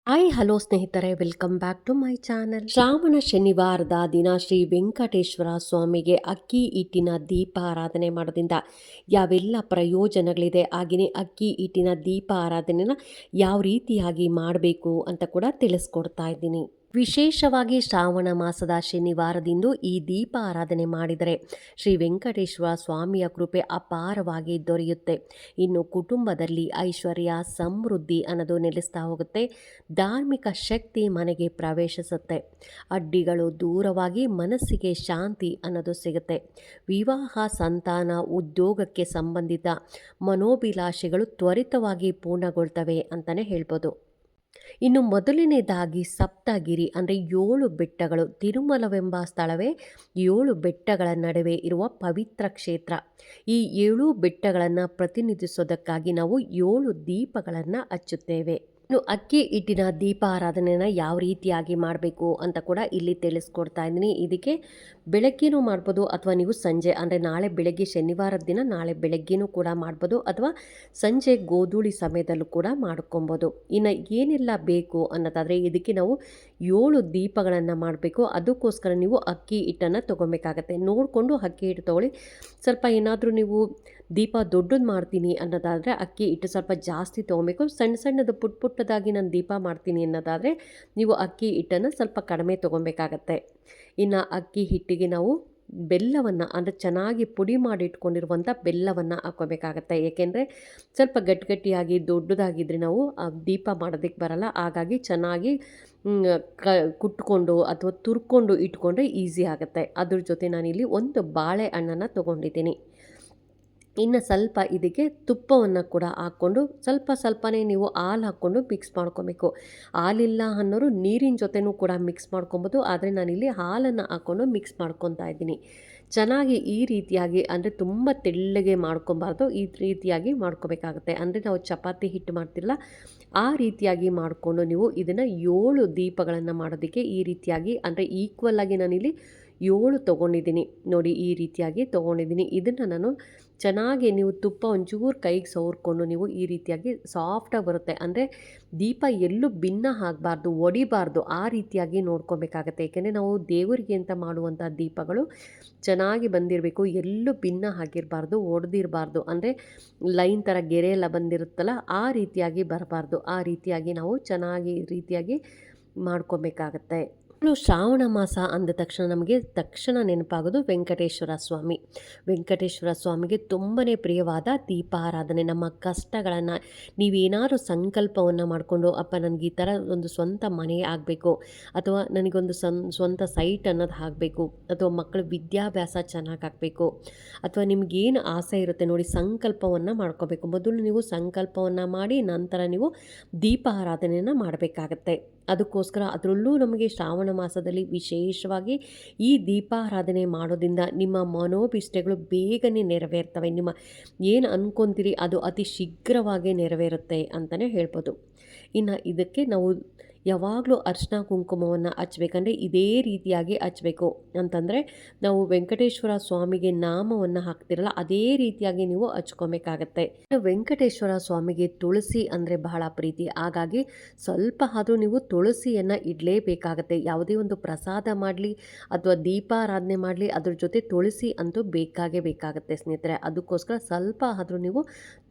Hi hello ಸ್ನೇಹಿತರೆ, welcome back to my channel. Shravana ಶನಿವಾರದ ದಿನ ಶ್ರೀ ವೆಂಕಟೇಶ್ವರ ಸ್ವಾಮಿಗೆ ಅಕ್ಕಿ ಹಿಟ್ಟಿನ ದೀಪಾರಾಧನೆ ಮಾಡೋದ್ರಿಂದ ಯಾವೆಲ್ಲ ಪ್ರಯೋಜನಗಳಿದೆ, ಹಾಗೆಯೇ ಅಕ್ಕಿ ಹಿಟ್ಟಿನ ದೀಪ ಆರಾಧನೆನ ಯಾವ ರೀತಿಯಾಗಿ ಮಾಡಬೇಕು ಅಂತ ಕೂಡ ತಿಳಿಸ್ಕೊಡ್ತಾ ಇದ್ದೀನಿ. ವಿಶೇಷವಾಗಿ ಶ್ರಾವಣ ಮಾಸದ ಶನಿವಾರದಿಂದು ಈ ದೀಪ ಆರಾಧನೆ ಮಾಡಿದರೆ ಶ್ರೀ ವೆಂಕಟೇಶ್ವರ ಸ್ವಾಮಿಯ ಕೃಪೆ ಅಪಾರವಾಗಿ ದೊರೆಯುತ್ತೆ. ಇನ್ನು ಕುಟುಂಬದಲ್ಲಿ ಐಶ್ವರ್ಯ ಸಮೃದ್ಧಿ ಅನ್ನೋದು ನೆಲೆಸ್ತಾ ಹೋಗುತ್ತೆ. ಧಾರ್ಮಿಕ ಶಕ್ತಿ ಮನೆಗೆ ಪ್ರವೇಶಿಸುತ್ತೆ. ಅಡ್ಡಿಗಳು ದೂರವಾಗಿ ಮನಸ್ಸಿಗೆ ಶಾಂತಿ ಅನ್ನೋದು ಸಿಗುತ್ತೆ. ವಿವಾಹ, ಸಂತಾನ, ಉದ್ಯೋಗಕ್ಕೆ ಸಂಬಂಧಿತ ಮನೋಭಿಲಾಷೆಗಳು ತ್ವರಿತವಾಗಿ ಪೂರ್ಣಗೊಳ್ತವೆ ಅಂತಲೇ ಹೇಳ್ಬೋದು. ಇನ್ನು ಮೊದಲನೇದಾಗಿ ಸಪ್ತಗಿರಿ ಅಂದರೆ 7 ಬೆಟ್ಟಗಳು. ತಿರುಮಲವೆಂಬ ಸ್ಥಳವೇ 7 ಬೆಟ್ಟಗಳ ನಡುವೆ ಇರುವ ಪವಿತ್ರ ಕ್ಷೇತ್ರ. ಈ 7 ಬೆಟ್ಟಗಳನ್ನು ಪ್ರತಿನಿಧಿಸೋದಕ್ಕಾಗಿ ನಾವು 7 ದೀಪಗಳನ್ನು ಹಚ್ಚುತ್ತೇವೆ. ಇನ್ನು ಅಕ್ಕಿ ಹಿಟ್ಟಿನ ದೀಪ ಆರಾಧನೆನ ಯಾವ ರೀತಿಯಾಗಿ ಮಾಡಬೇಕು ಅಂತ ಕೂಡ ಇಲ್ಲಿ ತಿಳಿಸ್ಕೊಡ್ತಾ ಇದ್ದೀನಿ. ಇದಕ್ಕೆ ಬೆಳಗ್ಗೆನೂ ಮಾಡ್ಬೋದು ಅಥವಾ ನೀವು ಸಂಜೆ ಅಂದರೆ ನಾಳೆ ಬೆಳಗ್ಗೆ ಶನಿವಾರದ ದಿನ ನಾಳೆ ಬೆಳಗ್ಗೆನೂ ಕೂಡ ಮಾಡ್ಬೋದು ಅಥವಾ ಸಂಜೆ ಗೋಧೂಳಿ ಸಮಯದಲ್ಲೂ ಕೂಡ ಮಾಡ್ಕೊಬೋದು. ಇನ್ನು ಏನೆಲ್ಲ ಬೇಕು ಅನ್ನೋದಾದರೆ ಇದಕ್ಕೆ ನಾವು 7 ದೀಪಗಳನ್ನು ಮಾಡಬೇಕು. ಅದಕ್ಕೋಸ್ಕರ ನೀವು ಅಕ್ಕಿ ಹಿಟ್ಟನ್ನು ತೊಗೊಬೇಕಾಗತ್ತೆ. ನೋಡಿಕೊಂಡು ಅಕ್ಕಿ ಹಿಟ್ಟು ತೊಗೊಳ್ಳಿ. ಸ್ವಲ್ಪ ಏನಾದರೂ ನೀವು ದೀಪ ದೊಡ್ಡದು ಮಾಡ್ತೀನಿ ಅನ್ನೋದಾದರೆ ಅಕ್ಕಿ ಹಿಟ್ಟು ಸ್ವಲ್ಪ ಜಾಸ್ತಿ ತೊಗೊಬೇಕು. ಸಣ್ಣ ಸಣ್ಣದು ಪುಟ್ಟದಾಗಿ ನಾನು ದೀಪ ಮಾಡ್ತೀನಿ ಅನ್ನೋದಾದರೆ ನೀವು ಅಕ್ಕಿ ಹಿಟ್ಟನ್ನು ಸ್ವಲ್ಪ ಕಡಿಮೆ ತೊಗೊಬೇಕಾಗತ್ತೆ. ಇನ್ನು ಅಕ್ಕಿ ಹಿಟ್ಟಿಗೆ ನಾವು ಬೆಲ್ಲವನ್ನು ಅಂದರೆ ಚೆನ್ನಾಗಿ ಪುಡಿ ಮಾಡಿ ಇಟ್ಕೊಂಡಿರುವಂಥ ಬೆಲ್ಲವನ್ನು ಹಾಕ್ಕೋಬೇಕಾಗತ್ತೆ. ಏಕೆಂದರೆ ಸ್ವಲ್ಪ ಗಟ್ಟಿಯಾಗಿ ದೊಡ್ಡದಾಗಿದ್ದರೆ ನಾವು ದೀಪ ಮಾಡೋದಕ್ಕೆ ಬರಲ್ಲ. ಹಾಗಾಗಿ ಚೆನ್ನಾಗಿ ಕುಟ್ಕೊಂಡು ಅಥವಾ ತುರ್ಕೊಂಡು ಇಟ್ಕೊಂಡ್ರೆ ಈಸಿ ಆಗುತ್ತೆ. ಅದ್ರ ಜೊತೆ ನಾನಿಲ್ಲಿ ಒಂದು ಬಾಳೆಹಣ್ಣನ್ನು ತೊಗೊಂಡಿದ್ದೀನಿ. ಇನ್ನು ಸ್ವಲ್ಪ ಇದಕ್ಕೆ ತುಪ್ಪವನ್ನು ಕೂಡ ಹಾಕ್ಕೊಂಡು ಸ್ವಲ್ಪನೇ ನೀವು ಹಾಲು ಹಾಕ್ಕೊಂಡು ಮಿಕ್ಸ್ ಮಾಡ್ಕೊಬೇಕು. ಹಾಲಿಲ್ಲ ಅನ್ನೋರು ನೀರಿನ ಜೊತೆನೂ ಕೂಡ ಮಿಕ್ಸ್ ಮಾಡ್ಕೊಬೋದು. ಆದರೆ ನಾನಿಲ್ಲಿ ಹಾಲನ್ನು ಹಾಕ್ಕೊಂಡು ಮಿಕ್ಸ್ ಮಾಡ್ಕೊತಾ ಇದ್ದೀನಿ. ಚೆನ್ನಾಗಿ ಈ ರೀತಿಯಾಗಿ ಅಂದರೆ ತುಂಬ ತೆಳ್ಳಗೆ ಮಾಡ್ಕೊಬಾರ್ದು, ಈ ರೀತಿಯಾಗಿ ಮಾಡ್ಕೋಬೇಕಾಗುತ್ತೆ. ಅಂದರೆ ನಾವು ಚಪಾತಿ ಹಿಟ್ಟು ಮಾಡ್ತಿರಲ್ಲ ಆ ರೀತಿಯಾಗಿ ಮಾಡಿಕೊಂಡು ನೀವು ಇದನ್ನು 7 ದೀಪಗಳನ್ನು ಮಾಡೋದಕ್ಕೆ ಈ ರೀತಿಯಾಗಿ ಅಂದರೆ ಈಕ್ವಲ್ ಆಗಿ ನಾನಿಲ್ಲಿ 7 ತೊಗೊಂಡಿದ್ದೀನಿ. ನೋಡಿ ಈ ರೀತಿಯಾಗಿ ತೊಗೊಂಡಿದ್ದೀನಿ. ಇದನ್ನು ನಾನು ಚೆನ್ನಾಗಿ ನೀವು ತುಪ್ಪ ಒಂಚೂರು ಕೈಗೆ ಸವರ್ಕೊಂಡು ನೀವು ಈ ರೀತಿಯಾಗಿ ಸಾಫ್ಟಾಗಿ ಬರುತ್ತೆ. ಅಂದರೆ ದೀಪ ಎಲ್ಲೂ ಭಿನ್ನ ಆಗಬಾರ್ದು, ಒಡಿಬಾರ್ದು, ಆ ರೀತಿಯಾಗಿ ನೋಡ್ಕೊಬೇಕಾಗತ್ತೆ. ಏಕೆಂದರೆ ನಾವು ದೇವರಿಗೆ ಅಂತ ಮಾಡುವಂಥ ದೀಪಗಳು ಚೆನ್ನಾಗಿ ಬಂದಿರಬೇಕು, ಎಲ್ಲೂ ಭಿನ್ನ ಆಗಿರಬಾರ್ದು, ಒಡೆದಿರಬಾರ್ದು. ಅಂದರೆ ಲೈನ್ ಥರ ಗೆರೆ ಎಲ್ಲ ಬಂದಿರುತ್ತಲ್ಲ ಆ ರೀತಿಯಾಗಿ ಬರಬಾರ್ದು. ಆ ರೀತಿಯಾಗಿ ನಾವು ಚೆನ್ನಾಗಿ ಈ ರೀತಿಯಾಗಿ ಮಾಡ್ಕೊಬೇಕಾಗತ್ತೆ. ಶ್ರಾವಣ ಮಾಸ ಅಂದ ತಕ್ಷಣ ನಮಗೆ ನೆನಪಾಗೋದು ವೆಂಕಟೇಶ್ವರ ಸ್ವಾಮಿ. ವೆಂಕಟೇಶ್ವರ ಸ್ವಾಮಿಗೆ ತುಂಬಾ ಪ್ರಿಯವಾದ ದೀಪಾರಾಧನೆ. ನಮ್ಮ ಕಷ್ಟಗಳನ್ನು ನೀವೇನಾದ್ರು ಸಂಕಲ್ಪವನ್ನು ಮಾಡಿಕೊಂಡು ಅಪ್ಪ ನನಗೆ ಈ ಥರ ಒಂದು ಸ್ವಂತ ಮನೆ ಆಗಬೇಕು ಅಥವಾ ನನಗೊಂದು ಸ್ವಂತ ಸೈಟ್ ಅನ್ನೋದು ಆಗಬೇಕು ಅಥವಾ ಮಕ್ಕಳ ವಿದ್ಯಾಭ್ಯಾಸ ಚೆನ್ನಾಗಾಗಬೇಕು ಅಥವಾ ನಿಮಗೇನು ಆಸೆ ಇರುತ್ತೆ ನೋಡಿ ಸಂಕಲ್ಪವನ್ನು ಮಾಡ್ಕೋಬೇಕು. ಮೊದಲು ನೀವು ಸಂಕಲ್ಪವನ್ನು ಮಾಡಿ ನಂತರ ನೀವು ದೀಪಾರಾಧನೆಯನ್ನು ಮಾಡಬೇಕಾಗತ್ತೆ. ಅದಕ್ಕೋಸ್ಕರ ಅದರಲ್ಲೂ ನಮಗೆ ಶ್ರಾವಣ ಮಾಸದಲ್ಲಿ ವಿಶೇಷವಾಗಿ ಈ ದೀಪಾರಾಧನೆ ಮಾಡೋದ್ರಿಂದ ನಿಮ್ಮ ಮನೋಭಿಷ್ಟಗಳು ಬೇಗನೆ ನೆರವೇರ್ತವೆ. ನಿಮ್ಮ ಏನು ಅಂದ್ಕೊತೀರಿ ಅದು ಅತಿ ಶೀಘ್ರವಾಗಿ ನೆರವೇರುತ್ತೆ ಅಂತಲೇ ಹೇಳ್ಬೋದು. ಇನ್ನು ಇದಕ್ಕೆ ನಾವು ಯಾವಾಗಲೂ ಅರಿಶಿನ ಕುಂಕುಮವನ್ನು ಹಚ್ಬೇಕಂದ್ರೆ ಇದೇ ರೀತಿಯಾಗಿ ಹಚ್ಚಬೇಕು. ಅಂತಂದರೆ ನಾವು ವೆಂಕಟೇಶ್ವರ ಸ್ವಾಮಿಗೆ ನಾಮವನ್ನು ಹಾಕ್ತಿರಲ್ಲ ಅದೇ ರೀತಿಯಾಗಿ ನೀವು ಹಚ್ಕೊಬೇಕಾಗತ್ತೆ. ವೆಂಕಟೇಶ್ವರ ಸ್ವಾಮಿಗೆ ತುಳಸಿ ಅಂದರೆ ಬಹಳ ಪ್ರೀತಿ. ಹಾಗಾಗಿ ಸ್ವಲ್ಪ ಆದರೂ ನೀವು ತುಳಸಿಯನ್ನು ಇಡಲೇಬೇಕಾಗತ್ತೆ. ಯಾವುದೇ ಒಂದು ಪ್ರಸಾದ ಮಾಡಲಿ ಅಥವಾ ದೀಪಾರಾಧನೆ ಮಾಡಲಿ ಅದ್ರ ಜೊತೆ ತುಳಸಿ ಅಂತೂ ಬೇಕಾಗತ್ತೆ ಸ್ನೇಹಿತರೆ. ಅದಕ್ಕೋಸ್ಕರ ಸ್ವಲ್ಪ ಆದರೂ ನೀವು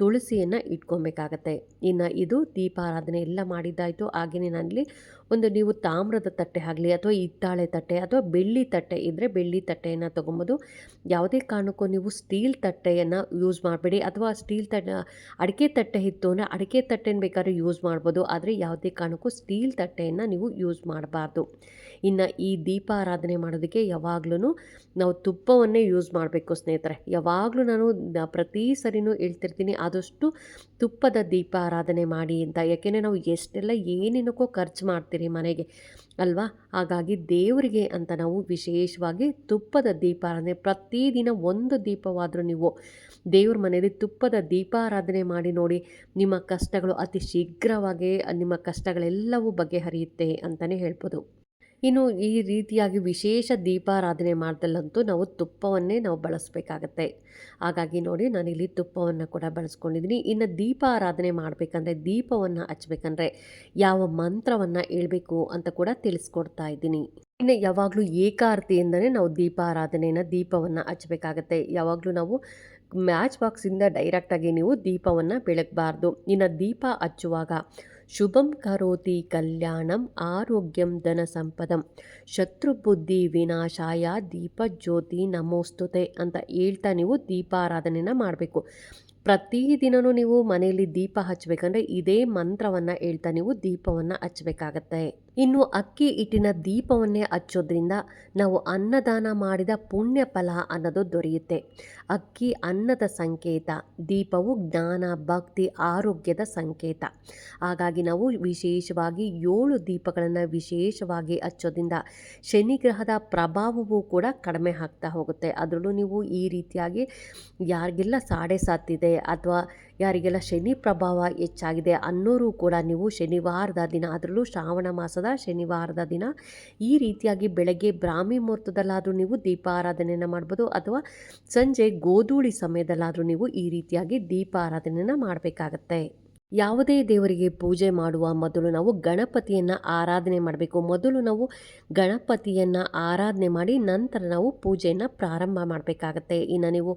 ತುಳಸಿಯನ್ನು ಇಟ್ಕೊಬೇಕಾಗತ್ತೆ. ಇನ್ನು ಇದು ದೀಪಾರಾಧನೆ ಎಲ್ಲ ಮಾಡಿದ್ದಾಯಿತು. ಹಾಗೆಯೇ ನಾನಲ್ಲಿ ಒಂದು ನೀವು ತಾಮ್ರದ ತಟ್ಟೆ ಆಗಲಿ ಅಥವಾ ಹಿತ್ತಾಳೆ ತಟ್ಟೆ ಅಥವಾ ಬೆಳ್ಳಿ ತಟ್ಟೆ ಇದ್ದರೆ ಬೆಳ್ಳಿ ತಟ್ಟೆಯನ್ನು ತೊಗೊಬೋದು. ಯಾವುದೇ ಕಾರಣಕ್ಕೂ ನೀವು ಸ್ಟೀಲ್ ತಟ್ಟೆಯನ್ನು ಯೂಸ್ ಮಾಡಬೇಡಿ. ಅಥವಾ ಸ್ಟೀಲ್ ಅಡಿಕೆ ತಟ್ಟೆ ಇತ್ತು ಅಂದರೆ ಅಡಿಕೆ ತಟ್ಟೆನ ಬೇಕಾದ್ರೆ ಯೂಸ್ ಮಾಡ್ಬೋದು. ಆದರೆ ಯಾವುದೇ ಕಾರಣಕ್ಕೂ ಸ್ಟೀಲ್ ತಟ್ಟೆಯನ್ನು ನೀವು ಯೂಸ್ ಮಾಡಬಾರ್ದು. ಇನ್ನು ಈ ದೀಪಾರಾಧನೆ ಮಾಡೋದಕ್ಕೆ ಯಾವಾಗಲೂ ನಾವು ತುಪ್ಪವನ್ನೇ ಯೂಸ್ ಮಾಡಬೇಕು ಸ್ನೇಹಿತರೆ. ಯಾವಾಗಲೂ ನಾನು ಪ್ರತಿ ಸರಿನೂ ಹೇಳ್ತಿರ್ತೀನಿ ಆದಷ್ಟು ತುಪ್ಪದ ದೀಪಾರಾಧನೆ ಮಾಡಿ ಅಂತ. ಯಾಕೆಂದರೆ ನಾವು ಎಷ್ಟೆಲ್ಲ ಏನೇನಕ್ಕೋ ಖರ್ಚು ಮಾಡ್ತೀರಿ ಮನೆಗೆ ಅಲ್ವಾ. ಹಾಗಾಗಿ ದೇವರಿಗೆ ಅಂತ ನಾವು ವಿಶೇಷವಾಗಿ ತುಪ್ಪದ ದೀಪಾರಾಧನೆ ಪ್ರತಿದಿನ ಒಂದು ದೀಪವಾದರೂ ನೀವು ದೇವ್ರ ಮನೆಯಲ್ಲಿ ತುಪ್ಪದ ದೀಪಾರಾಧನೆ ಮಾಡಿ ನೋಡಿ. ನಿಮ್ಮ ಕಷ್ಟಗಳು ಅತಿ ಶೀಘ್ರವಾಗಿ ನಿಮ್ಮ ಕಷ್ಟಗಳೆಲ್ಲವೂ ಬಗೆಹರಿಯುತ್ತೆ ಅಂತಲೇ ಹೇಳ್ಬೋದು. ಇನ್ನು ಈ ರೀತಿಯಾಗಿ ವಿಶೇಷ ದೀಪಾರಾಧನೆ ಮಾಡ್ದಲ್ಲಂತೂ ನಾವು ತುಪ್ಪವನ್ನೇ ನಾವು ಬಳಸಬೇಕಾಗತ್ತೆ. ಹಾಗಾಗಿ ನೋಡಿ ನಾನಿಲ್ಲಿ ತುಪ್ಪವನ್ನು ಕೂಡ ಬಳಸ್ಕೊಂಡಿದ್ದೀನಿ. ಇನ್ನು ದೀಪಾರಾಧನೆ ಮಾಡಬೇಕಂದ್ರೆ, ದೀಪವನ್ನು ಹಚ್ಬೇಕಂದ್ರೆ ಯಾವ ಮಂತ್ರವನ್ನು ಹೇಳ್ಬೇಕು ಅಂತ ಕೂಡ ತಿಳಿಸ್ಕೊಡ್ತಾ ಇದ್ದೀನಿ. ಇನ್ನು ಯಾವಾಗಲೂ ಏಕಾರತಿಯಿಂದನೇ ನಾವು ದೀಪವನ್ನು ಹಚ್ಚಬೇಕಾಗತ್ತೆ. ಯಾವಾಗಲೂ ನಾವು ಮ್ಯಾಚ್ ಬಾಕ್ಸಿಂದ ಡೈರೆಕ್ಟಾಗಿ ನೀವು ದೀಪವನ್ನು ಬೆಳಗಬಾರ್ದು. ಇನ್ನು ದೀಪ ಹಚ್ಚುವಾಗ ಶುಭಂ ಕರೋತಿ ಕಲ್ಯಾಣಂ ಆರೋಗ್ಯಂ ಧನ ಸಂಪದಂ ಶತ್ರುಬುದ್ಧಿ ವಿನಾಶಾಯ ದೀಪ ಜ್ಯೋತಿ ನಮೋಸ್ತುತೆ ಅಂತ ಹೇಳ್ತಾ ನೀವು ದೀಪಾರಾಧನೆನ ಮಾಡಬೇಕು. ಪ್ರತಿದಿನವೂ ನೀವು ಮನೆಯಲ್ಲಿ ದೀಪ ಹಚ್ಚಬೇಕಂದ್ರೆ ಇದೇ ಮಂತ್ರವನ್ನು ಹೇಳ್ತಾ ನೀವು ದೀಪವನ್ನು ಹಚ್ಚಬೇಕಾಗತ್ತೆ. ಇನ್ನು ಅಕ್ಕಿ ಹಿಟ್ಟಿನ ದೀಪವನ್ನೇ ಹಚ್ಚೋದ್ರಿಂದ ನಾವು ಅನ್ನದಾನ ಮಾಡಿದ ಪುಣ್ಯ ಫಲ ಅನ್ನೋದು ದೊರೆಯುತ್ತೆ. ಅಕ್ಕಿ ಅನ್ನದ ಸಂಕೇತ, ದೀಪವು ಜ್ಞಾನ, ಭಕ್ತಿ, ಆರೋಗ್ಯದ ಸಂಕೇತ. ಹಾಗಾಗಿ ನಾವು ವಿಶೇಷವಾಗಿ 7 ದೀಪಗಳನ್ನು ವಿಶೇಷವಾಗಿ ಹಚ್ಚೋದ್ರಿಂದ ಶನಿಗ್ರಹದ ಪ್ರಭಾವವೂ ಕೂಡ ಕಡಿಮೆ ಆಗ್ತಾ ಹೋಗುತ್ತೆ. ಅದರಲ್ಲೂ ನೀವು ಈ ರೀತಿಯಾಗಿ ಯಾರಿಗೆಲ್ಲ ಸಾಡೆ ಸಾತಿದೆ ಅಥವಾ ಯಾರಿಗೆಲ್ಲ ಶನಿ ಪ್ರಭಾವ ಹೆಚ್ಚಾಗಿದೆ ಅನ್ನೋರು ಕೂಡ ನೀವು ಶನಿವಾರದ ದಿನ, ಅದರಲ್ಲೂ ಶ್ರಾವಣ ಮಾಸದ ಶನಿವಾರದ ದಿನ ಈ ರೀತಿಯಾಗಿ ಬೆಳಗ್ಗೆ ಬ್ರಾಹ್ಮಿ ಮುಹೂರ್ತದಲ್ಲಾದರೂ ನೀವು ದೀಪಾರಾಧನೆಯನ್ನು ಮಾಡ್ಬೋದು, ಅಥವಾ ಸಂಜೆ ಗೋಧೂಳಿ ಸಮಯದಲ್ಲಾದರೂ ನೀವು ಈ ರೀತಿಯಾಗಿ ದೀಪಾರಾಧನೆಯನ್ನು ಮಾಡಬೇಕಾಗತ್ತೆ. ಯಾವುದೇ ದೇವರಿಗೆ ಪೂಜೆ ಮಾಡುವ ಮೊದಲು ನಾವು ಗಣಪತಿಯನ್ನು ಆರಾಧನೆ ಮಾಡಬೇಕು. ಮೊದಲು ನಾವು ಗಣಪತಿಯನ್ನು ಆರಾಧನೆ ಮಾಡಿ ನಂತರ ನಾವು ಪೂಜೆಯನ್ನು ಪ್ರಾರಂಭ ಮಾಡಬೇಕಾಗತ್ತೆ. ಇನ್ನು ನೀವು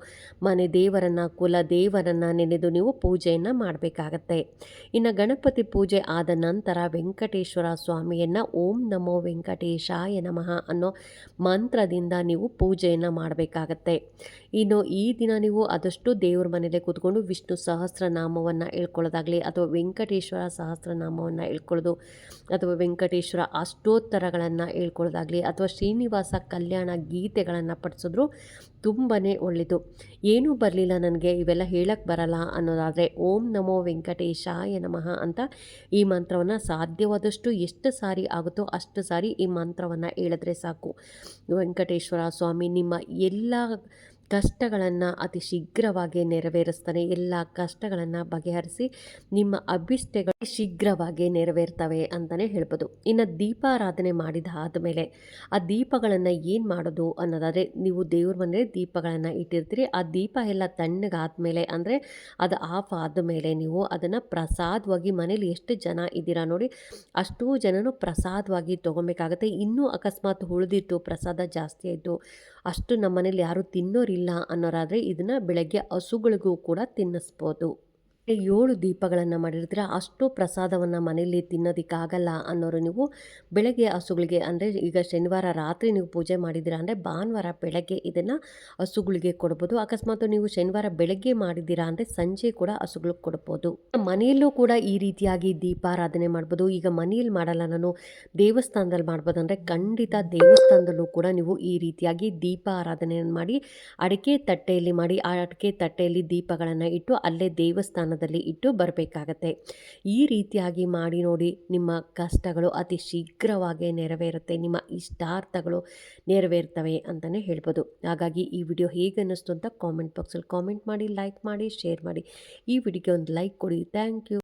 ಮನೆ ದೇವರನ್ನು, ಕುಲ ದೇವರನ್ನು ನೆನೆದು ನೀವು ಪೂಜೆಯನ್ನು ಮಾಡಬೇಕಾಗತ್ತೆ. ಇನ್ನು ಗಣಪತಿ ಪೂಜೆ ಆದ ನಂತರ ವೆಂಕಟೇಶ್ವರ ಸ್ವಾಮಿಯನ್ನು ಓಂ ನಮೋ ವೆಂಕಟೇಶಾಯ ನಮಃ ಅನ್ನೋ ಮಂತ್ರದಿಂದ ನೀವು ಪೂಜೆಯನ್ನು ಮಾಡಬೇಕಾಗತ್ತೆ. ಇನ್ನು ಈ ದಿನ ನೀವು ಆದಷ್ಟು ದೇವ್ರ ಮನೆಯಲ್ಲೇ ಕೂತ್ಕೊಂಡು ವಿಷ್ಣು ಸಹಸ್ರನಾಮವನ್ನು ಹೇಳ್ಕೊಳ್ಳೋದಾಗಲಿ, ಅಥವಾ ವೆಂಕಟೇಶ್ವರ ಸಹಸ್ರನಾಮವನ್ನು ಹೇಳ್ಕೊಳ್ಳೋದು, ಅಥವಾ ವೆಂಕಟೇಶ್ವರ ಅಷ್ಟೋತ್ತರಗಳನ್ನು ಹೇಳ್ಕೊಳ್ಳೋದಾಗಲಿ, ಅಥವಾ ಶ್ರೀನಿವಾಸ ಕಲ್ಯಾಣ ಗೀತೆಗಳನ್ನು ಪಡಿಸಿದ್ರು ತುಂಬಾ ಒಳ್ಳೆಯದು. ಏನೂ ಬರಲಿಲ್ಲ ನನಗೆ, ಇವೆಲ್ಲ ಹೇಳಕ್ಕೆ ಬರಲ್ಲ ಅನ್ನೋದಾದರೆ ಓಂ ನಮೋ ವೆಂಕಟೇಶಾಯ ನಮಃ ಅಂತ ಈ ಮಂತ್ರವನ್ನು ಸಾಧ್ಯವಾದಷ್ಟು ಎಷ್ಟು ಸಾರಿ ಆಗುತ್ತೋ ಅಷ್ಟು ಸಾರಿ ಈ ಮಂತ್ರವನ್ನು ಹೇಳಿದ್ರೆ ಸಾಕು. ವೆಂಕಟೇಶ್ವರ ಸ್ವಾಮಿ ನಿಮ್ಮ ಎಲ್ಲ ಕಷ್ಟಗಳನ್ನು ಅತಿ ಶೀಘ್ರವಾಗಿ ನೆರವೇರಿಸ್ತಾನೆ. ಎಲ್ಲ ಕಷ್ಟಗಳನ್ನು ಬಗೆಹರಿಸಿ ನಿಮ್ಮ ಅಭಿಷ್ಟಗಳು ಶೀಘ್ರವಾಗಿ ನೆರವೇರ್ತವೆ ಅಂತಲೇ ಹೇಳ್ಬೋದು. ಇನ್ನು ದೀಪಾರಾಧನೆ ಮಾಡಿದ ಆದಮೇಲೆ ಆ ದೀಪಗಳನ್ನು ಏನು ಮಾಡೋದು ಅನ್ನೋದಾದರೆ, ನೀವು ದೇವ್ರ ಮನೆಯಲ್ಲಿ ದೀಪಗಳನ್ನು ಇಟ್ಟಿರ್ತೀರಿ. ಆ ದೀಪ ಎಲ್ಲ ತಣ್ಣಗಾದ್ಮೇಲೆ, ಅಂದರೆ ಅದು ಆಫ್ ಆದಮೇಲೆ ನೀವು ಅದನ್ನು ಪ್ರಸಾದವಾಗಿ, ಮನೇಲಿ ಎಷ್ಟು ಜನ ಇದ್ದೀರಾ ನೋಡಿ ಅಷ್ಟೂ ಜನನು ಪ್ರಸಾದವಾಗಿ ತೊಗೊಬೇಕಾಗತ್ತೆ. ಇನ್ನೂ ಅಕಸ್ಮಾತ್ ಉಳಿದಿತ್ತು, ಪ್ರಸಾದ ಜಾಸ್ತಿ ಆಯಿತು, ಅಷ್ಟು ನಮ್ಮ ಮನೇಲಿ ಯಾರೂ ತಿನ್ನೋರಿಲ್ಲ ಅನ್ನೋರಾದರೆ ಇದನ್ನು ಬೆಳಗ್ಗೆ ಹಸುಗಳಿಗೂ ಕೂಡ ತಿನ್ನಿಸ್ಬೋದು. 7 ದೀಪಗಳನ್ನು ಮಾಡಿರ್ತೀರ, ಅಷ್ಟು ಪ್ರಸಾದವನ್ನು ಮನೆಯಲ್ಲಿ ತಿನ್ನೋದಕ್ಕಾಗಲ್ಲ ಅನ್ನೋರು ನೀವು ಬೆಳಗ್ಗೆ ಹಸುಗಳಿಗೆ, ಅಂದರೆ ಈಗ ಶನಿವಾರ ರಾತ್ರಿ ನೀವು ಪೂಜೆ ಮಾಡಿದ್ದೀರಾ ಅಂದರೆ ಭಾನುವಾರ ಬೆಳಗ್ಗೆ ಇದನ್ನು ಹಸುಗಳಿಗೆ ಕೊಡ್ಬೋದು. ಅಕಸ್ಮಾತ್ ನೀವು ಶನಿವಾರ ಬೆಳಗ್ಗೆ ಮಾಡಿದ್ದೀರಾ ಅಂದರೆ ಸಂಜೆ ಕೂಡ ಹಸುಗಳಿಗೆ ಕೊಡ್ಬೋದು. ಮನೆಯಲ್ಲೂ ಕೂಡ ಈ ರೀತಿಯಾಗಿ ದೀಪಾರಾಧನೆ ಮಾಡ್ಬೋದು. ಈಗ ಮನೆಯಲ್ಲಿ ಮಾಡಲ್ಲ, ನಾನು ದೇವಸ್ಥಾನದಲ್ಲಿ ಮಾಡ್ಬೋದು ಅಂದರೆ ಖಂಡಿತ ದೇವಸ್ಥಾನದಲ್ಲೂ ಕೂಡ ನೀವು ಈ ರೀತಿಯಾಗಿ ದೀಪಾರಾಧನೆಯನ್ನು ಮಾಡಿ ಅಡಿಕೆ ತಟ್ಟೆಯಲ್ಲಿ ಮಾಡಿ, ಆ ಅಡಿಕೆ ತಟ್ಟೆಯಲ್ಲಿ ದೀಪಗಳನ್ನು ಇಟ್ಟು ಅಲ್ಲೇ ದೇವಸ್ಥಾನದಲ್ಲಿ ಇಟ್ಟು ಬರಬೇಕಾಗತ್ತೆ. ಈ ರೀತಿಯಾಗಿ ಮಾಡಿ ನೋಡಿ, ನಿಮ್ಮ ಕಷ್ಟಗಳು ಅತಿ ಶೀಘ್ರವಾಗಿ ನೆರವೇರುತ್ತೆ, ನಿಮ್ಮ ಇಷ್ಟಾರ್ಥಗಳು ನೆರವೇರ್ತವೆ ಅಂತಲೇ ಹೇಳ್ಬೋದು. ಹಾಗಾಗಿ ಈ ವಿಡಿಯೋ ಹೇಗೆ ಅನ್ನಿಸ್ತು ಅಂತ ಕಾಮೆಂಟ್ ಬಾಕ್ಸಲ್ಲಿ ಕಾಮೆಂಟ್ ಮಾಡಿ, ಲೈಕ್ ಮಾಡಿ, ಶೇರ್ ಮಾಡಿ. ಈ ವಿಡಿಯೋಗೆ ಒಂದು ಲೈಕ್ ಕೊಡಿ. Thank you.